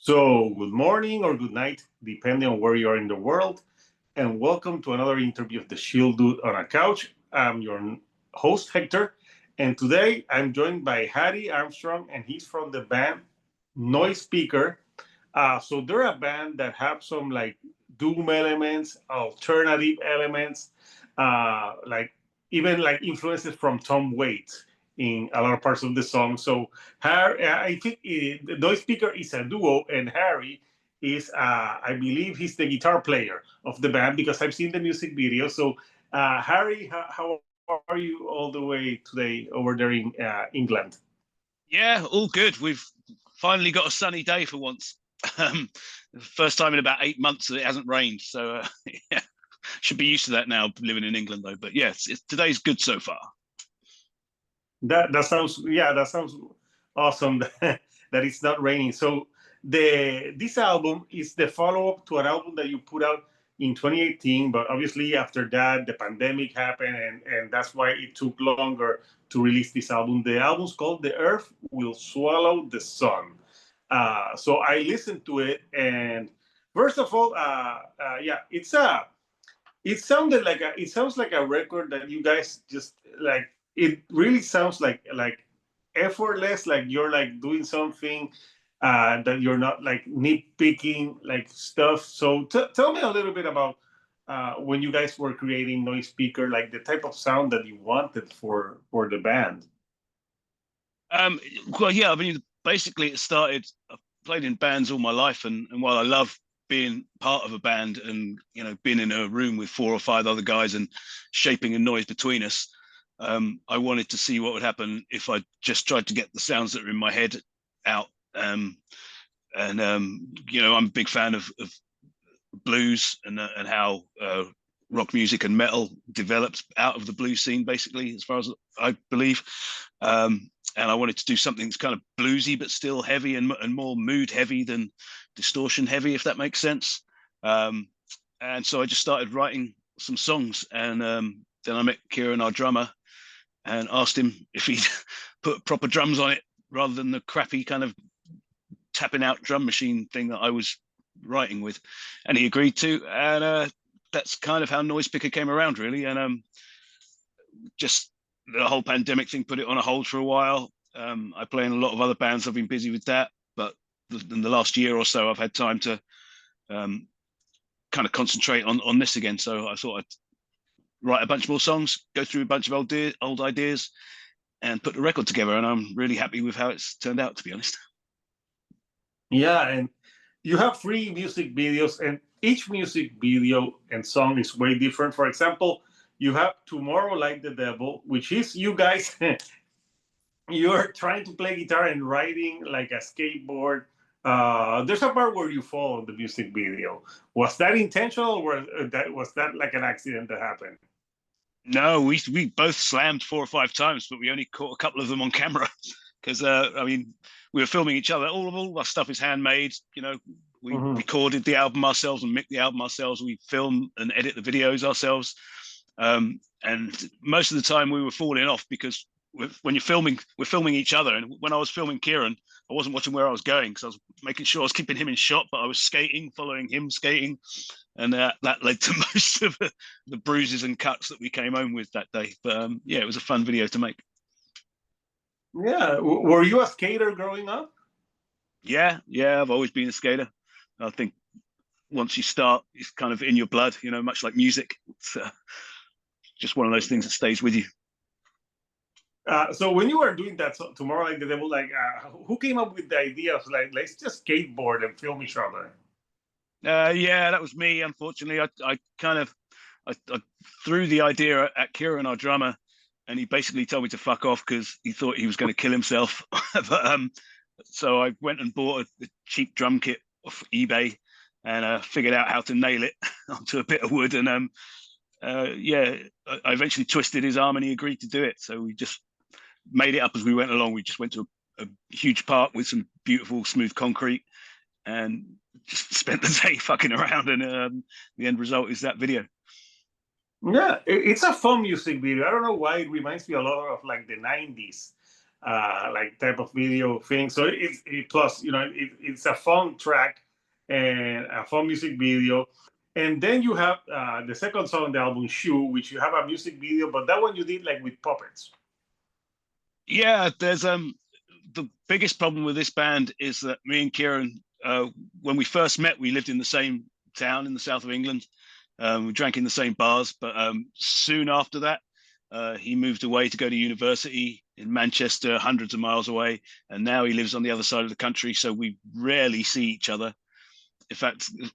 So, good morning or good night, depending on where you are in the world, and welcome to another interview of the Shield Dude on a Couch. I'm your host, Hector, and today I'm joined by Harry Armstrong, and he's from the band Noisepicker. So they're a band that have some like doom elements, alternative elements, like even like influences from Tom Waits in a lot of parts of the song. So Harry, I think the Noisepicker is a duo, and Harry is, I believe, he's the guitar player of the band because I've seen the music video. So Harry, how are you all the way today over there in England? Yeah, all good. We've finally got a sunny day for once. First time in about 8 months that it hasn't rained. So yeah, should be used to that now living in England though. But yes, today's good so far. That sounds awesome that it's not raining. So this album is the follow up to an album that you put out in 2018, but obviously after that the pandemic happened, and that's why it took longer to release this album. The album's called "The Earth Will Swallow the Sun." So I listened to it, and first of all, yeah, it sounds like a record that you guys just like. It really sounds like effortless, like you're like doing something that you're not like nitpicking like stuff. So tell me a little bit about when you guys were creating Noisepicker, like the type of sound that you wanted for the band. Um, well, yeah, I mean, basically it started. I've played in bands all my life, and while I love being part of a band and being in a room with four or five other guys and shaping a noise between us, I wanted to see what would happen if I just tried to get the sounds that are in my head out. I'm a big fan of blues and how rock music and metal developed out of the blues scene, basically, as far as I believe. And I wanted to do something that's kind of bluesy but still heavy and more mood heavy than distortion heavy, if that makes sense. And so I just started writing some songs, and then I met Kieran, our drummer, and asked him if he'd put proper drums on it rather than the crappy kind of tapping out drum machine thing that I was writing with, and he agreed to. And that's kind of how Noisepicker came around, really. And just the whole pandemic thing put it on a hold for a while. I play in a lot of other bands. I've been busy with that, but in the last year or so, I've had time to kind of concentrate on this again. So I thought I'd write a bunch more songs, go through a bunch of old ideas, and put the record together. And I'm really happy with how it's turned out, to be honest. Yeah, and you have three music videos, and each music video and song is way different. For example, you have "Tomorrow Like the Devil," which is you guys you're trying to play guitar and riding like a skateboard. There's a part where you fall in the music video. Was that intentional, or was that like an accident that happened? No, we both slammed 4 or 5 times, but we only caught a couple of them on camera because I mean, we were filming each other. All our stuff is handmade. We recorded the album ourselves and mixed the album ourselves. We film and edit the videos ourselves. And most of the time we were falling off because when you're filming, we're filming each other. And when I was filming Kieran, I wasn't watching where I was going because I was making sure I was keeping him in shot, but I was skating, following him skating. And that led to most of the bruises and cuts that we came home with that day. But yeah, it was a fun video to make. Yeah. Were you a skater growing up? Yeah, I've always been a skater. I think once you start, it's kind of in your blood, much like music. It's just one of those things that stays with you. So when you were doing that, so "Tomorrow Like the Devil," like who came up with the idea of like let's just skateboard and film each other? Yeah, that was me. Unfortunately, I kind of I threw the idea at Kieran, our drummer, and he basically told me to fuck off because he thought he was going to kill himself. But so I went and bought a cheap drum kit off eBay and figured out how to nail it onto a bit of wood. And yeah, I eventually twisted his arm, and he agreed to do it. So we just made it up as we went along. We just went to a huge park with some beautiful smooth concrete and just spent the day fucking around. And the end result is that video. Yeah, it's a fun music video. I don't know why it reminds me a lot of like the '90s. like type of video thing. So plus, it's a fun track and a fun music video. And then you have the second song on the album, Shoe, which you have a music video, but that one you did like with puppets. Yeah, there's the biggest problem with this band is that me and Kieran, when we first met, we lived in the same town in the south of England. We drank in the same bars, but soon after that, he moved away to go to university in Manchester, hundreds of miles away, and now he lives on the other side of the country. So we rarely see each other. In fact, at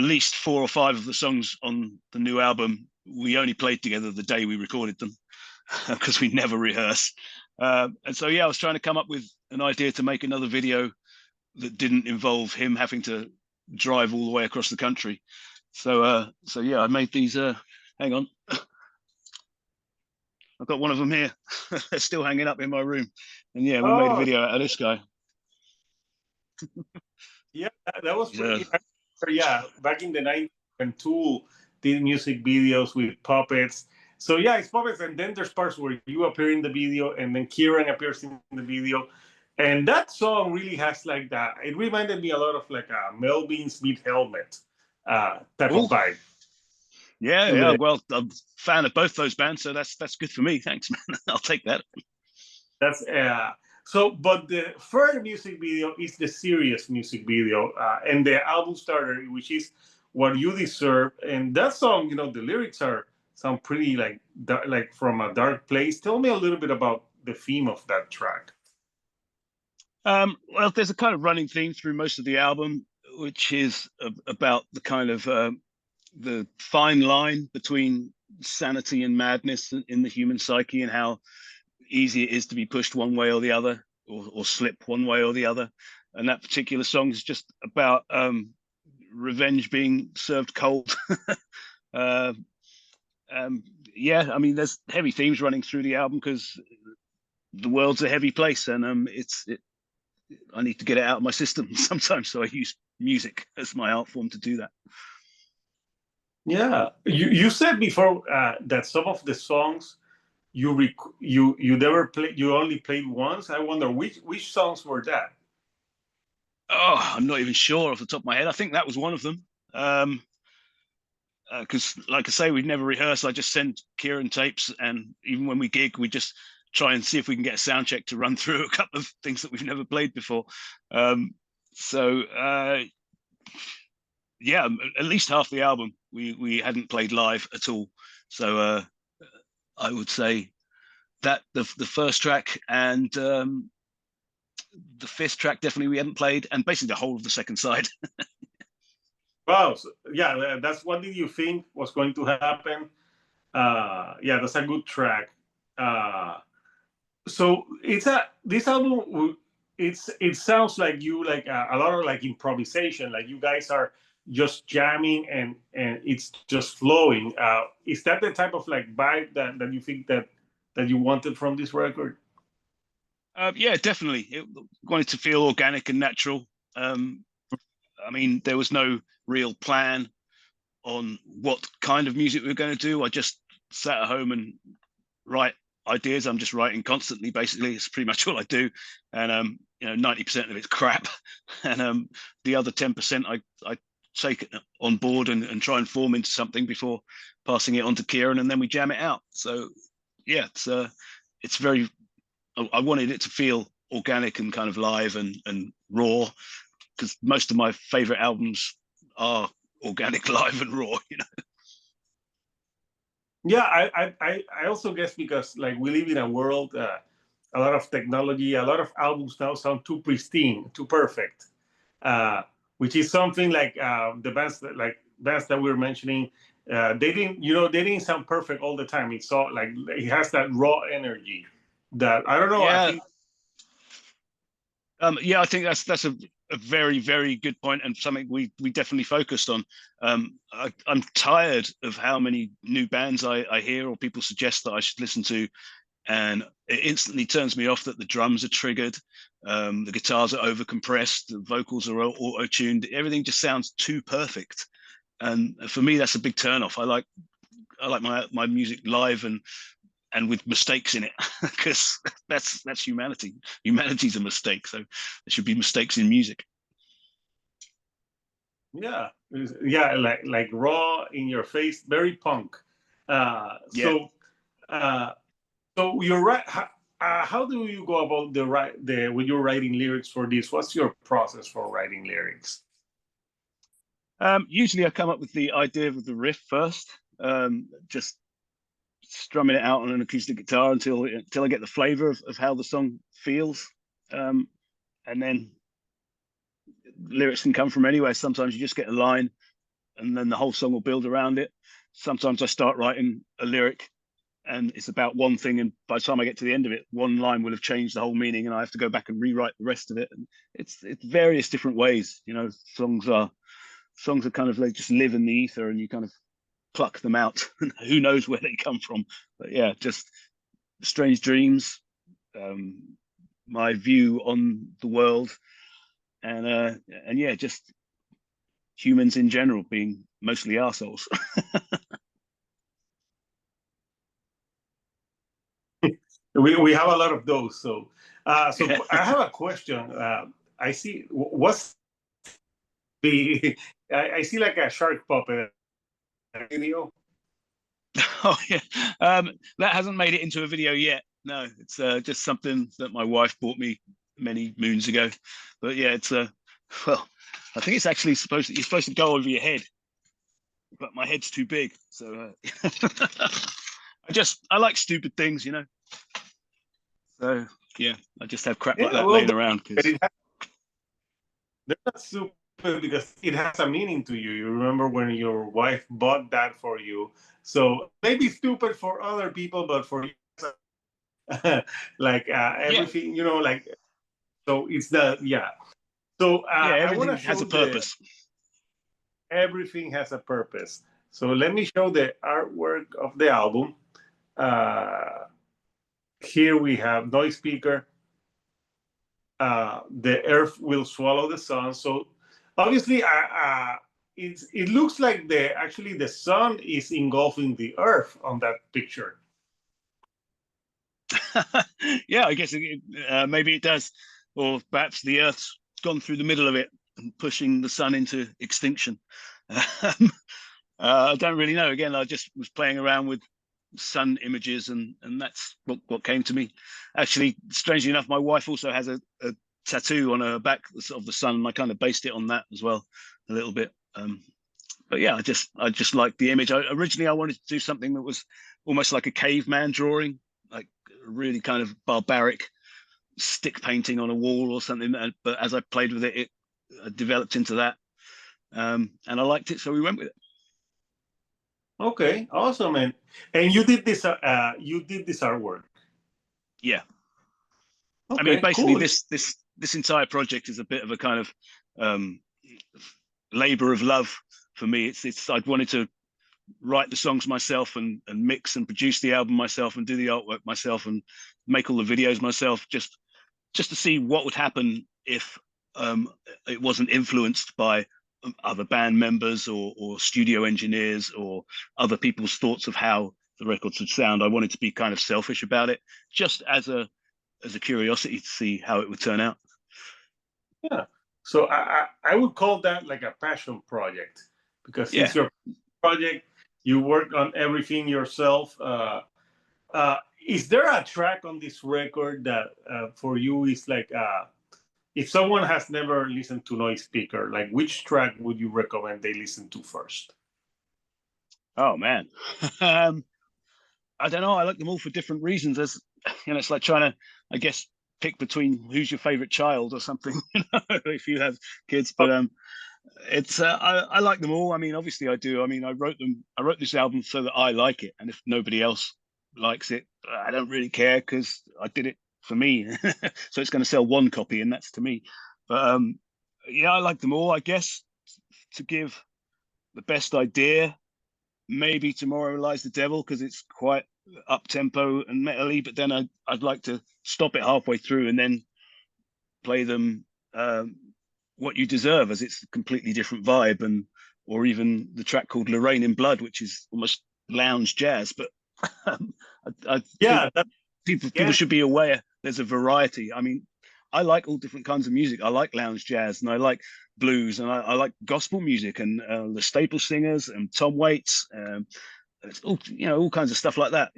least 4 or 5 of the songs on the new album we only played together the day we recorded them because we never rehearse. And so yeah, I was trying to come up with an idea to make another video that didn't involve him having to drive all the way across the country. So yeah, I made these. Hang on, I've got one of them here. They're still hanging up in my room. And yeah, we made a video out of this guy. Yeah, that was pretty. Yeah, back in the 90s when Tool did music videos with puppets. So yeah, it's puppets, and then there's parts where you appear in the video, and then Kieran appears in the video, and that song really has like that. It reminded me a lot of like a Melvins Meet Helmet type of vibe. Yeah. Well, I'm a fan of both those bands, so that's good for me. Thanks, man. I'll take that. That's so. But the first music video is the serious music video, and the album starter, which is What You Deserve. And that song, the lyrics sound pretty like from a dark place. Tell me a little bit about the theme of that track. Well, there's a kind of running theme through most of the album, which is about the kind of the fine line between sanity and madness in the human psyche, and how easy it is to be pushed one way or the other, or slip one way or the other. And that particular song is just about revenge being served cold. Yeah, I mean, there's heavy themes running through the album because the world's a heavy place, and I need to get it out of my system sometimes, so I use music as my art form to do that. Yeah, you said before that some of the songs you never played, you only played once. I wonder which songs were that? Oh, I'm not even sure off the top of my head. I think that was one of them. Because, like I say, we'd never rehearse. I just send Kieran tapes, and even when we gig, we just try and see if we can get a sound check to run through a couple of things that we've never played before. Yeah, at least half the album we hadn't played live at all. So I would say that the first track and the fifth track definitely we hadn't played, and basically the whole of the second side. Wow. So, yeah, that's what did you think was going to happen? Yeah, that's a good track. So this album. It sounds like you like a lot of like improvisation. Like you guys are just jamming and it's just flowing. Is that the type of like vibe that you think that you wanted from this record? Yeah, definitely. It wanted to feel organic and natural. I mean, there was no real plan on what kind of music we were going to do. I just sat at home and write ideas. I'm just writing constantly, basically. It's pretty much all I do. And 90% of it's crap. And the other 10% I take it on board and try and form into something before passing it on to Kieran, and then we jam it out. So yeah, it's very, I wanted it to feel organic and kind of live and raw, because most of my favorite albums are organic, live and raw, Yeah, I also guess because like we live in a world, a lot of technology, a lot of albums now sound too pristine, too perfect, which is something like the bands that we were mentioning. They didn't sound perfect all the time. It's all like it has that raw energy that I don't know. Yeah. I think I think that's a very, very good point, and something we definitely focused on. I'm tired of how many new bands I hear or people suggest that I should listen to, and it instantly turns me off that the drums are triggered, the guitars are overcompressed, the vocals are auto-tuned. Everything just sounds too perfect, and for me that's a big turn off. I like my music live and and with mistakes in it, because that's humanity. Humanity's a mistake, so there should be mistakes in music. Yeah, yeah, like raw in your face, very punk. Uh, Yeah. so, uh, so you're right. How do you go about the when you're writing lyrics for this? What's your process for writing lyrics? Usually I come up with the idea of the riff first, just strumming it out on an acoustic guitar until I get the flavor of how the song feels. And then lyrics can come from anywhere. Sometimes you just get a line and then the whole song will build around it. Sometimes I start writing a lyric and it's about one thing, and by the time I get to the end of it, one line will have changed the whole meaning, and I have to go back and rewrite the rest of it. And it's various different ways. Songs are kind of, they just live in the ether, and you kind of pluck them out. Who knows where they come from? But yeah, just strange dreams, my view on the world, and yeah, just humans in general being mostly assholes. We have a lot of those. So, Yeah. I have a question. I see what's the I see like a shark puppet video. Oh yeah, that hasn't made it into a video yet. No, it's just something that my wife bought me many moons ago. But yeah, it's well, I think it's actually you're supposed to go over your head, but my head's too big, so I like stupid things, So yeah, I just have crap like Yeah, that well, laying around because they're not stupid because it has a meaning to you. You remember when your wife bought that for you. So maybe stupid for other people, but for you, like yeah, everything, like so it's the yeah. So yeah, I want to everything has show a purpose. everything has a purpose. So let me show the artwork of the album. Uh, Here we have Noisepicker. The Earth will swallow the sun. So obviously, it looks like the sun is engulfing the Earth on that picture. Yeah, I guess maybe it does, or perhaps the Earth's gone through the middle of it and pushing the sun into extinction. I don't really know. Again, I just was playing around with sun images, and that's what came to me. Actually, strangely enough, my wife also has a tattoo on her back of the sun, and I kind of based it on that as well a little bit. But yeah, I just liked the image. Originally I wanted to do something that was almost like a caveman drawing, like really kind of barbaric stick painting on a wall or something. But as I played with it, it developed into that, and I liked it, so we went with it. Okay, awesome, man. And you did this. You did this artwork. Yeah, I mean, Okay, basically, cool. this entire project is a bit of a kind of um, labor of love for me. It's I'd wanted to write the songs myself and mix and produce the album myself and do the artwork myself and make all the videos myself, just to see what would happen if it wasn't influenced by other band members or studio engineers or other people's thoughts of how the records would sound. I wanted to be kind of selfish about it, just as a curiosity to see how it would turn out. Yeah. So I would call that like a passion project because Yeah. it's your project. You work on everything yourself. Is there a track on this record that for you is like if someone has never listened to Noisepicker, like which track would you recommend they listen to first? Oh man. I don't know. I like them all for different reasons. It's like trying to, I guess, pick between who's your favorite child or something. If you have kids, but it's I like them all. I mean, obviously I do. I mean, I wrote this album so that I like it, and if nobody else likes it, I don't really care because I did it for me. So it's going to sell one copy, and that's to me. But yeah, I like them all. I guess to give the best idea, maybe Tomorrow Lies the Devil, because it's quite up tempo and metally. But then I'd like to stop it halfway through and then play them What You Deserve, as it's a completely different vibe, or even the track called Lorraine in Blood, which is almost lounge jazz, but I Yeah, think people should be aware there's a variety. I mean, I like all different kinds of music. I like lounge jazz and I like blues and I like gospel music and the Staple Singers and Tom Waits. It's all, all kinds of stuff like that.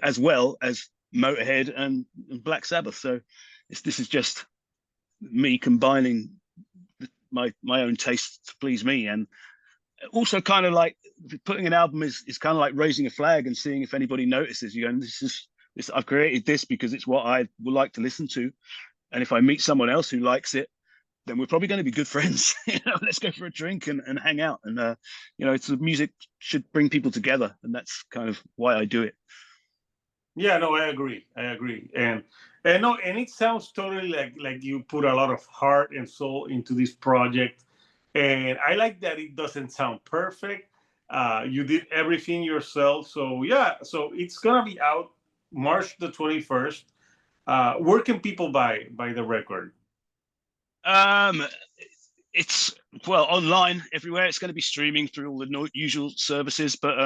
As well as Motorhead and Black Sabbath. So this is just me combining my own taste to please me, and also kind of like putting an album is kind of like raising a flag and seeing if anybody notices. This I've created this because it's what I would like to listen to, and if I meet someone else who likes it, then we're probably going to be good friends. Let's go for a drink and hang out. And it's the music should bring people together, and that's kind of why I do it. Yeah, no, I agree. And no, and it sounds totally like you put a lot of heart and soul into this project. And I like that it doesn't sound perfect. You did everything yourself. So yeah, so it's gonna be out March the 21st. Where can people buy the record? It's online everywhere. It's going to be streaming through all the usual services, but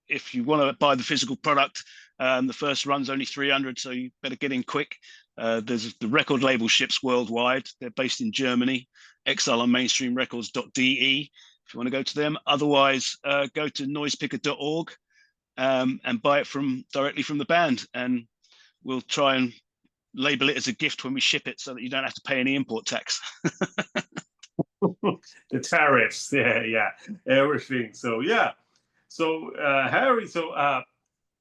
if you want to buy the physical product, the first run's only 300, so you better get in quick. There's the record label ships worldwide. They're based in Germany. Exile on mainstreamrecords.de if you want to go to them. Otherwise, go to noisepicker.org and buy it directly from the band, and we'll try and label it as a gift when we ship it so that you don't have to pay any import tax. The tariffs, yeah, everything. So yeah, so Harry, so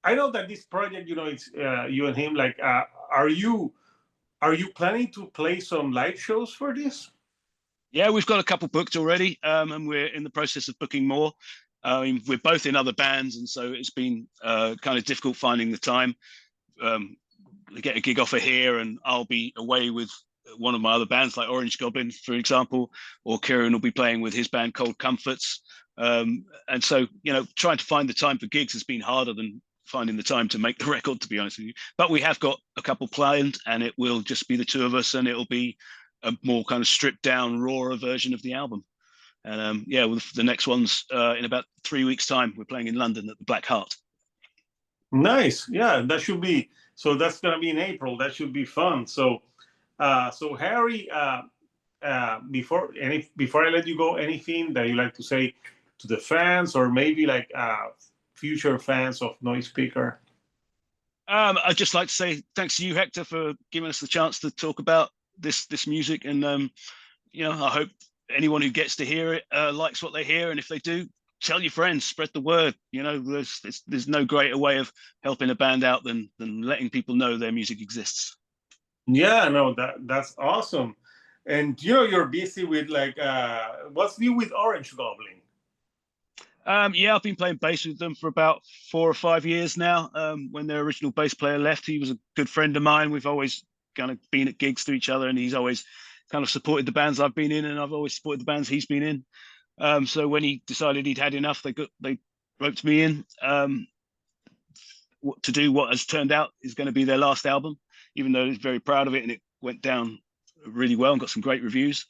I know that this project, it's you and him. Like, are you planning to play some live shows for this? Yeah, we've got a couple booked already, and we're in the process of booking more. I mean, we're both in other bands, and so it's been kind of difficult finding the time. Get a gig offer here, and I'll be away with one of my other bands, like Orange Goblin, for example, or Kieran will be playing with his band Cold Comforts. And so, trying to find the time for gigs has been harder than finding the time to make the record, to be honest with you. But we have got a couple planned, and it will just be the two of us, and it'll be a more kind of stripped down, rawer version of the album. And the next one's in about 3 weeks' time. We're playing in London at the Black Heart. Nice. Yeah, that should be. So that's gonna be in April. That should be fun. So, so Harry, before I let you go, anything that you like to say to the fans, or maybe like future fans of Noisepicker? I'd just like to say thanks to you, Hector, for giving us the chance to talk about this music, and I hope anyone who gets to hear it likes what they hear, and if they do, tell your friends, spread the word. There's no greater way of helping a band out than letting people know their music exists. Yeah, no, that's awesome. And you're busy with like what's new with Orange Goblin? Yeah, I've been playing bass with them for about 4 or 5 years now. When their original bass player left, he was a good friend of mine. We've always kind of been at gigs to each other, and he's always kind of supported the bands I've been in, and I've always supported the bands he's been in. So when he decided he'd had enough, they roped me in to do what has turned out is going to be their last album, even though he's very proud of it, and it went down really well and got some great reviews.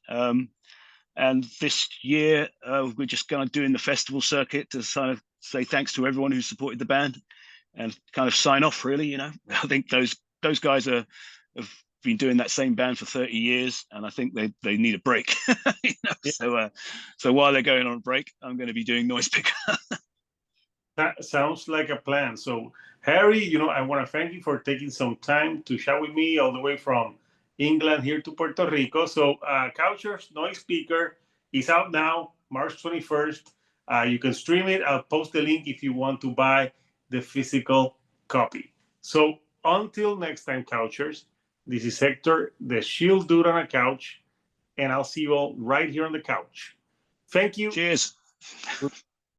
And this year, we're just kind of doing the festival circuit to kind of say thanks to everyone who supported the band and kind of sign off, really. I think those guys have been doing that same band for 30 years, and I think they need a break. Yeah. So while they're going on a break, I'm going to be doing Noisepicker. That sounds like a plan. So Harry, I want to thank you for taking some time to chat with me all the way from England here to Puerto Rico. So Couchers Noisepicker is out now, March 21st. You can stream it. I'll post the link if you want to buy the physical copy. So until next time, Couchers, this is Hector, the Shield Dude on a Couch, and I'll see you all right here on the couch. Thank you. Cheers.